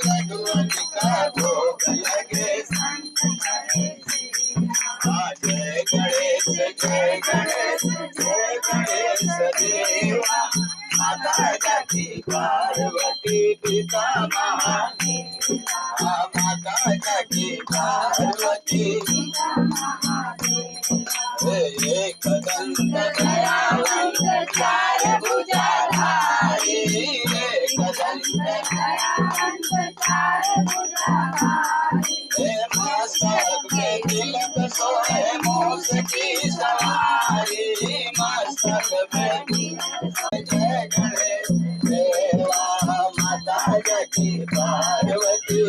लड्डुअन का भोग लगे संत करे सेवा। जय गणेश जय गणेश जय गणेश देवा। माता जाति पार्वती पिता महादेवा। माता जाति पार्वती पिता महादेवा। एक दंत दयावंत चार भुजाधारी। एक दंत दयावंत चार भुजाधारी। मस्तक में तिलक सोए मूस की सवारी। मस्तक में तिलक सोए जय गणेश देवा। माता जाति पार्वती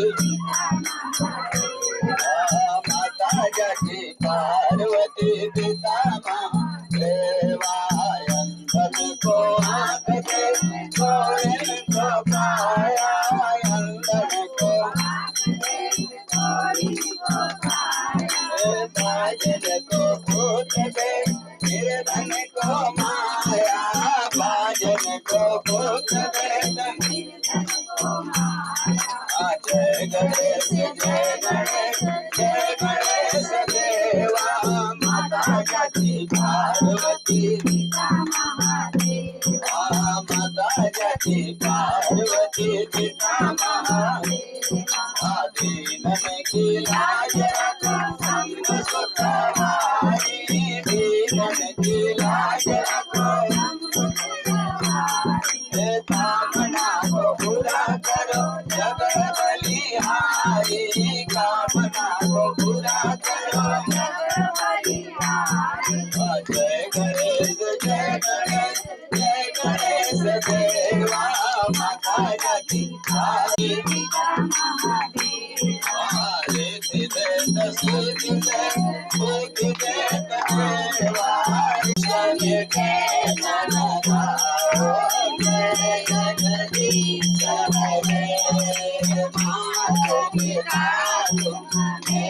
माता जाति पार्वती पिता महादेवा। अंधन को आँख दे थोड़े को पाया। अंधन को आँख दे थोड़ी को पाया। बाजन को भूत दे निर्धन को माया। बाजन को भूत दे निर्धन को माया। जय गणेश जय गणेश जय गणेश देवा। माता जाति पार्वती पिता महादेवा। माता जाति पार्वती पिता महादेवा। दीनन की लाज रखो संग सुख भारी। दीनन की लाज रखो संग सुख भारी। कामना को पूरा करो जग बलिहारी। कामना को पूरा करो जग बलिहारी। जय गणेश जय गणेश जय गणेश देवा। माता जाति पार्वती पिता महादेवा। रिद्धि देत सिद्धि देत बुद्धि देत देवा। शनि देत नगाओ जय जगदीश हरे। मातो पिता तुम्हारे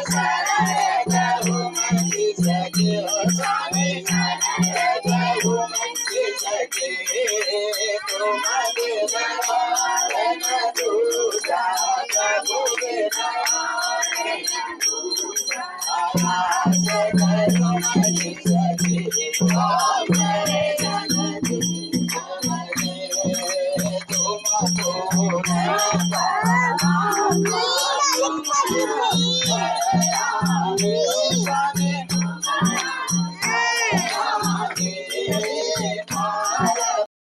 शरण रघुमति सखे। स्वामी शरण रघुमति सखे। तुम देव